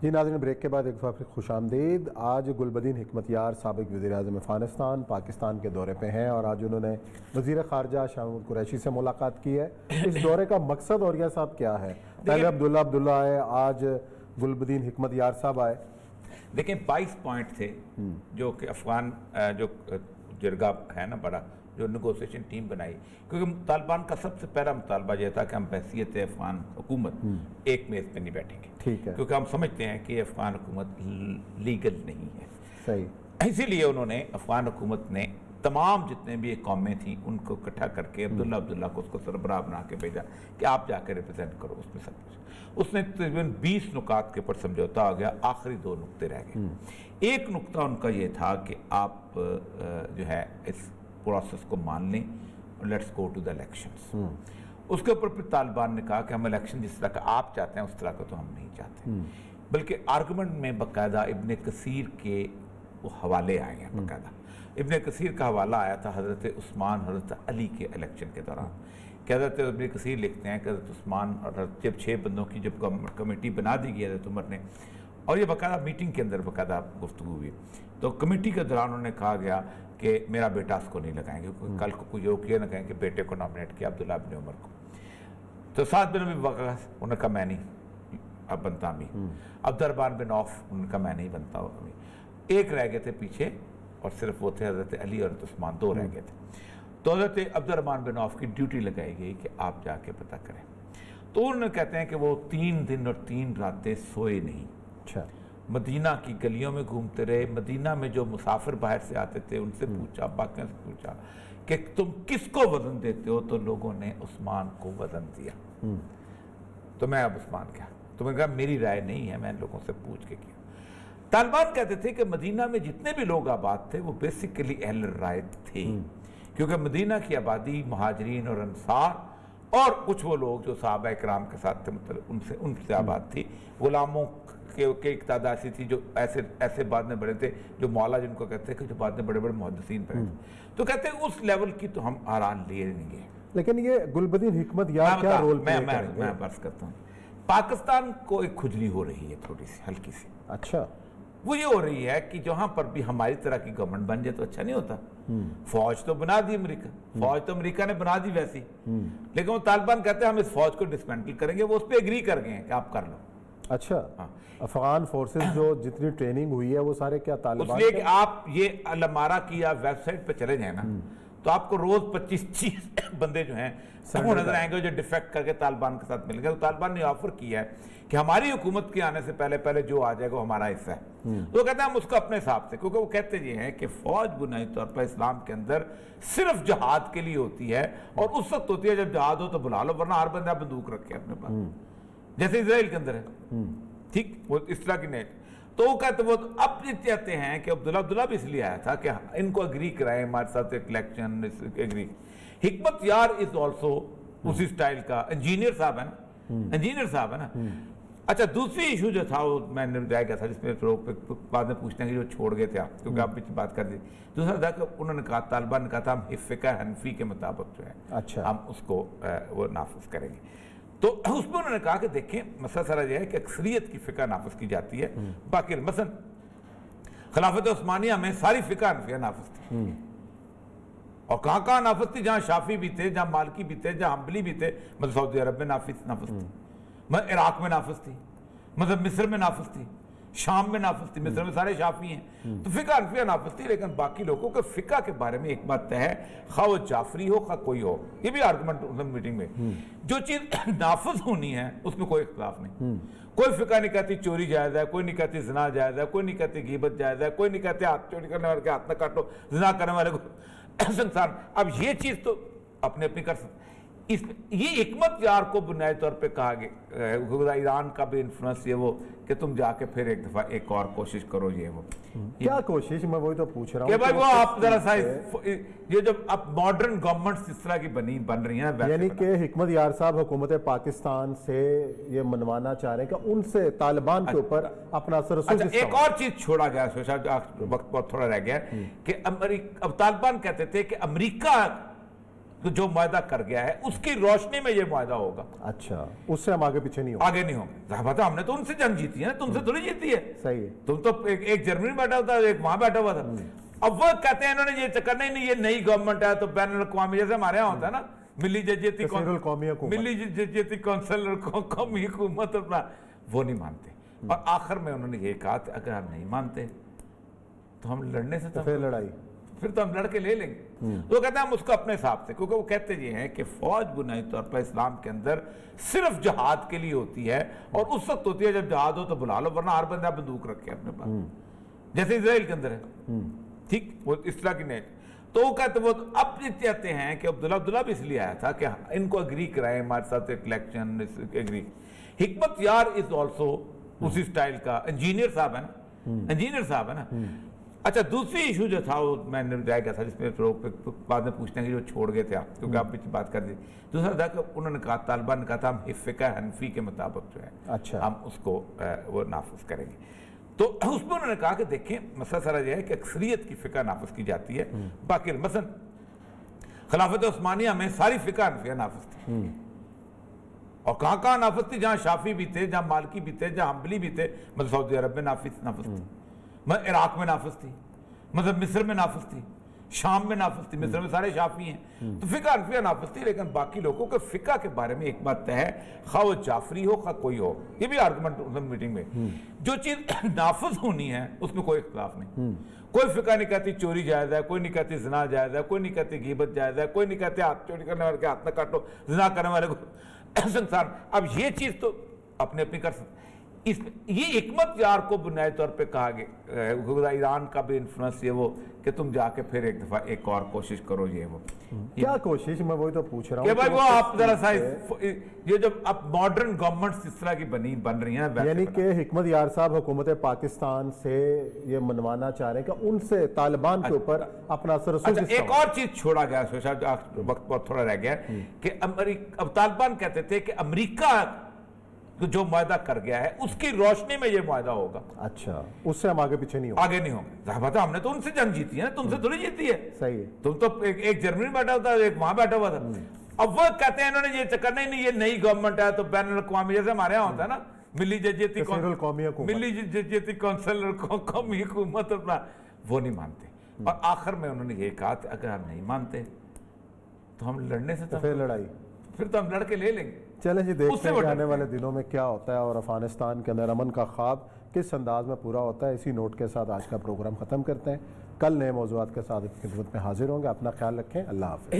جی ناظرین، بریک کے بعد ایک بار پھر خوش آمدید۔ آج گلبدین حکمت یار سابق وزیر اعظم افغانستان پاکستان کے دورے پہ ہیں اور آج انہوں نے وزیر خارجہ شاہ محمود قریشی سے ملاقات کی ہے۔ اس دورے کا مقصد اور یہ صاحب کیا ہے؟ پہلے عبداللہ آئے، آج گلبدین حکمت یار صاحب آئے۔ دیکھیں 22 پوائنٹ تھے جو کہ افغان جو جرگہ ہے نا بڑا جو نیگوسیشن ٹیم بنائی، کیونکہ طالبان کا سب سے پہلا مطالبہ یہ تھا کہ ہم بحیثیت افغان حکومت ایک میز پہ نہیں بیٹھیں گے، ٹھیک ہے، کیونکہ ہم سمجھتے ہیں کہ افغان حکومت لیگل نہیں ہے۔ صحیح۔ اسی لیے انہوں نے افغان حکومت نے تمام جتنے بھی قومیں تھیں ان کو اکٹھا کر کے عبداللہ کو اس کو سربراہ بنا کے بھیجا کہ آپ جا کے ریپرزینٹ کرو اس میں سب کچھ۔ اس نے تقریباً 20 نکات کے اوپر سمجھوتا ہو گیا، آخری 2 نکتے رہ گئے۔ ایک نکتہ ان کا یہ تھا کہ آپ جو ہے اس پروسیس کو مان لیں اور let's go to the elections. اس کے اوپر پھر طالبان نے کہا کہ ہم الیکشن جس طرح کا آپ چاہتے ہیں اس طرح کا تو ہم نہیں چاہتے، بلکہ آرگومنٹ میں باقاعدہ ابن کثیر کے وہ حوالے آئے ہیں۔ باقاعدہ ابن کثیر کا حوالہ آیا تھا حضرت عثمان حضرت علی کے الیکشن کے دوران، کہ حضرت ابن کثیر لکھتے ہیں کہ حضرت عثمان اور جب 6 بندوں کی جب کمیٹی بنا دی گئی حضرت عمر نے، اور یہ باقاعدہ میٹنگ کے اندر باقاعدہ گفتگو ہوئی، تو کمیٹی کے دوران انہوں نے کہا گیا کہ میرا بیٹا اس کو نہیں لگائیں گے، کل کو کوئی یہ نہ کہیں کہ بیٹے کو نامنیٹ کیا عبداللہ ابن عمر کو۔ تو سعد بن ابی وقاص انہوں نے کہا میں نہیں اب بنتا بھی، عبد الرحمن بن عوف انہوں نے کہا میں نہیں بنتا ابھی۔ ایک رہ گئے تھے پیچھے اور صرف وہ تھے حضرت علی اور حضرت عثمان، 2 رہ گئے تھے۔ تو حضرت عبد الرحمن بن عوف کی ڈیوٹی لگائی گئی کہ آپ جا کے پتہ کریں۔ تو انہوں نے کہتے ہیں کہ وہ 3 دن اور 3 راتیں سوئے نہیں، اچھا، مدینہ کی گلیوں میں گھومتے رہے۔ مدینہ میں جو مسافر باہر سے آتے تھے ان سے پوچھا، باقیوں سے پوچھا کہ تم کس کو وزن دیتے ہو؟ تو لوگوں نے عثمان کو وزن دیا۔ تو میں اب عثمان کیا، تو میں نے کہا میری رائے نہیں ہے، میں لوگوں سے پوچھ کے کیا۔ طالبان کہتے تھے کہ مدینہ میں جتنے بھی لوگ آباد تھے وہ بیسیکلی اہل رائت تھے، کیونکہ مدینہ کی آبادی مہاجرین اور انصار اور کچھ وہ لوگ جو صحابہ اکرام کے ساتھ تھے مطلب ان سے آباد تھی۔ غلاموں کے ایک تعداد ایسی تھی جو ایسے بعد میں بڑے تھے جو مولا جن کو کہتے ہیں کہ جو بعد میں بڑے بڑے محدثین پڑے تھے، تو کہتے ہیں اس لیول کی تو ہم آران لیے نہیں گئے۔ لیکن یہ گلبدین حکمت یار کیا رول پلے کریں گے؟ میں برس کرتا ہوں، پاکستان کو ایک کھجلی ہو رہی ہے تھوڑی سی ہلکی سی۔ اچھا، وہ یہ ہو رہی ہے کہ جہاں پر بھی ہماری طرح کی گورنمنٹ بن جائے تو اچھا نہیں ہوتا۔ فوج تو بنا دی امریکہ، فوج تو امریکہ نے بنا دی ویسی، لیکن وہ طالبان کہتے ہیں ہم اس فوج کو ڈسمینٹل کریں گے، وہ اس پہ ایگری کر گئے ہیں کہ آپ کر لو۔ اچھا، افغان فورسز جو جتنی ٹریننگ ہوئی ہے وہ سارے کیا اس طالبان؟ لیے کہ آپ یہ المارا کی آپ ویب سائٹ پہ چلے جائیں نا تو آپ کو روز 25-30 بندے جو ہیں وہ نظر آئیں گے جو ڈیفیکٹ کر کے طالبان کے ساتھ مل گئے۔ تو طالبان نے آفر کیا ہے کہ ہماری حکومت کے آنے سے پہلے جو آ جائے گا وہ ہمارا حصہ ہے۔ تو وہ کہتے ہیں ہم اس کو اپنے حساب سے، کیونکہ وہ کہتے یہ ہیں کہ فوج بنیادی طور پر اسلام کے اندر صرف جہاد کے لیے ہوتی ہے، اور اس وقت ہوتی ہے جب جہاد ہو تو بلا لو، ورنہ ہر بندہ بندوق رکھے اپنے پاس، جیسے اسرائیل کے اندر ہے، ٹھیک، وہ اس طرح کی نیٹ۔ تو وہ کہتے وہ اب یہ چاہتے ہیں کہ عبداللہ بھی اس لیے آیا تھا کہ ان کو اگری کرائیں ہمارے ساتھ ایک الیکشن اگری۔ حکمت یار از آلسو اسی سٹائل کا انجینئر صاحب ہے نا، انجینئر صاحب ہے نا۔ اچھا، دوسری ایشو جو تھا وہ میں نے رہ گیا تھا جس میں لوگ بعد میں پوچھتے ہیں کہ جو چھوڑ گئے تھے آپ، کیونکہ آپ پیچھے بات کر دی۔ دوسرا تھا کہ انہوں نے کہا، طالبان نے کہا تھا ہم فقہ حنفی کے مطابق جو ہے اچھا، ہم اس کو وہ نافذ کریں گے۔ تو اس میں انہوں نے کہا کہ دیکھیں مسئلہ سارا یہ ہے کہ اکثریت کی فقہ نافذ کی جاتی ہے، باقی مثلا خلافت عثمانیہ میں ساری فقہ حنفیہ نافذ تھی، اور کہاں نافذ تھی؟ جہاں شافعی بھی تھے، جہاں مالکی بھی تھے، جہاں حنبلی بھی تھے، مطلب سعودی عرب میں نافذ تھی، مطلب عراق میں نافذ تھی، مطلب مصر میں نافذ تھی، شام میں نافذ تھی، مصر میں سارے شافعی ہیں، تو فقہ حنفیہ نافذ تھی۔ لیکن باقی لوگوں کے فقہ کے بارے میں ایک بات طے ہے، خواہ وہ جعفری ہو خواہ کوئی ہو، یہ بھی آرگومنٹ میٹنگ میں، جو چیز نافذ ہونی ہے اس میں کوئی اختلاف نہیں۔ کوئی فقہ نہیں کہتی چوری جائز ہے، کوئی نہیں کہتی زنا جائز ہے، کوئی نہیں کہتی غیبت جائز ہے، کوئی نہیں کہتے ہاتھ چوری کرنے والے کے ہاتھ نہ کاٹو، زنا کرنے والے کو انسان۔ اب یہ چیز تو اپنے کر سکتے، یہ حکمت یار کو بنیادی طور پہ کہا گیا، ایران کا بھی انفلوئنس یہ وہ کہ تم جا کے پھر ایک دفعہ ایک اور کوشش کرو، یہ وہ کیا کوشش؟ میں وہی تو پوچھ رہا ہوں کہ بھائی وہ آپ ذرا سا یہ جب اب ماڈرن گورنمنٹس اس طرح کی بن رہی ہیں، یعنی کہ حکمت یار صاحب حکومت پاکستان سے یہ منوانا چاہ رہے ہیں کہ ان سے طالبان کے اوپر اپنا اثر رسوخ۔ ایک اور چیز چھوڑا گیا، وقت بہت تھوڑا رہ گیا کہ اب طالبان کہتے تھے کہ امریکہ تو جو معاہدہ کر گیا ہے اس کی روشنی میں یہ معاہدہ ہوگا. اچھا اس سے ہم آگے پیچھے نہیں ہوں آگے نہیں ہوں گے. ظاہر ہم نے تو ان سے جنگ جیتی ہے نا, تم سے تھوڑی جیتی ہے. صحیح ہے. تم تو ایک جرمنی بیٹھا ہوتا ہے, ایک وہاں بیٹھا ہوا تھا. اب وہ کہتے ہیں انہوں نے یہ چکر نہیں یہ نئی گورنمنٹ ہے تو بین الاقوامی, جیسے ہمارے یہاں ہوتا ہے نا ملی جرجیتی کونسل اور قومی حکومت, وہ نہیں مانتے. اور آخر میں انہوں نے یہ کہا کہ اگر ہم نہیں مانتے تو ہم لڑنے سے پھر لڑائی, پھر تو ہم لڑ کے لے لیں گے. تو کہتے ہیں ہم اس کو اپنے حساب سے, کیونکہ وہ کہتے یہ ہیں کہ فوج بنیادی طور پر اسلام کے اندر صرف جہاد کے لیے ہوتی ہے, اور اس وقت ہوتی ہے جب جہاد ہو تو بلا لو, ورنہ ہر بندہ بندوق رکھے اپنے پاس, جیسے اسرائیل کے اندر ہے. ٹھیک, وہ اس طرح کی نیٹ. تو وہ کہتے وہ اب یہ چاہتے ہیں کہ عبداللہ بھی اس لیے آیا تھا کہ ان کو اگری کرائیں ہمارے ساتھ ایک الیکشن اگری. حکمت یار از آلسو اسی سٹائل کا انجینئر صاحب ہے نا, انجینئر صاحب ہے نا. اچھا دوسری ایشو جو تھا وہ میں نے جائے گیا تھا جس میں بعد میں پوچھتے ہیں کہ جو چھوڑ گئے تھے آپ, کیونکہ آپ پیچھے بات کر دی. دوسرا تھا کہ انہوں نے کہا, طالبان نے کہا تھا ہم فقہ حنفی کے مطابق جو ہے اچھا ہم اس کو وہ نافذ کریں گے. تو اس میں انہوں نے کہا کہ دیکھیں مسئلہ سارا یہ ہے کہ اکثریت کی فقہ نافذ کی جاتی ہے, باقی مثلا خلافت عثمانیہ میں ساری فقہ حنفیہ نافذ تھی, اور کہاں کہاں نافذ تھی, جہاں شافعی بھی تھے, جہاں مالکی بھی تھے, جہاں حنبلی بھی تھے. مطلب سعودی عرب میں نافذ تھی, مطلب عراق میں نافذ تھی, مطلب مصر میں نافذ تھی, شام میں نافذ تھی. مصر میں سارے شافعی ہیں تو فقہ حنفیہ نافذ تھی. لیکن باقی لوگوں کے فقہ کے بارے میں ایک بات ہے, خواہ وہ جعفری ہو خواہ کوئی ہو, یہ بھی آرگومنٹ میٹنگ میں, جو چیز نافذ ہونی ہے اس میں کوئی اختلاف نہیں. کوئی فقہ نہیں کہتی چوری جائز ہے, کوئی نہیں کہتی زنا جائز ہے, کوئی نہیں کہتی غیبت جائز ہے, کوئی نہیں کہتے ہاتھ چوری کرنے والے کے ہاتھ نہ کاٹو, زنا کرنے والے کو سنسار. اب یہ چیز تو اپنے اپنی کر سکتے. اس یہ حکمت یار کو بنیادی طور پہ کہا گیا, ایران کا بھی انفلوئنس یہ وہ کہ تم جا کے پھر ایک دفعہ ایک اور کوشش کرو. یہ وہ کیا کوشش, میں وہی تو پوچھ رہا ہوں کہ بھائی وہ آپ ذرا سا یہ جب اب ماڈرن گورنمنٹس اس طرح کی بن رہی ہیں, یعنی کہ حکمت یار صاحب حکومت پاکستان سے یہ منوانا چاہ رہے ہیں کہ ان سے طالبان کے اوپر اپنا اثر رسوخ. اچھا ایک اور چیز چھوڑا گیا, وقت بہت تھوڑا رہ گیا, کہ اب طالبان کہتے تھے کہ امریکہ جو معاہدہ کر گیا ہے اس کی روشنی میں یہ معاہدہ ہوگا. اچھا اس سے ہم آگے پیچھے نہیں ہوں آگے نہیں ہوں گے. ظاہر ہم نے تو ان سے جنگ جیتی ہے نا, تم سے تھوڑی جیتی ہے. صحیح ہے. تم تو ایک جرمنی بیٹھا ہوتا ہے, ایک وہاں بیٹھا ہوا تھا. اب وہ کہتے ہیں انہوں نے یہ چکر نہیں یہ نئی گورنمنٹ ہے تو بین الاقوامی, جیسے ہمارے یہاں ہوتا ہے نا ملی جرجیتی کونسل اور قومی حکومت, وہ نہیں مانتے. اور آخر میں انہوں نے یہ کہا کہ اگر ہم نہیں مانتے تو ہم لڑنے سے پھر لڑائی, پھر تو ہم لڑ کے لے لیں گے. چلیں جی دیکھتے ہیں کہ آنے والے دنوں میں کیا ہوتا ہے اور افغانستان کے اندر امن کا خواب کس انداز میں پورا ہوتا ہے. اسی نوٹ کے ساتھ آج کا پروگرام ختم کرتے ہیں. کل نئے موضوعات کے ساتھ خدمت میں حاضر ہوں گے. اپنا خیال رکھیں. اللہ حافظ.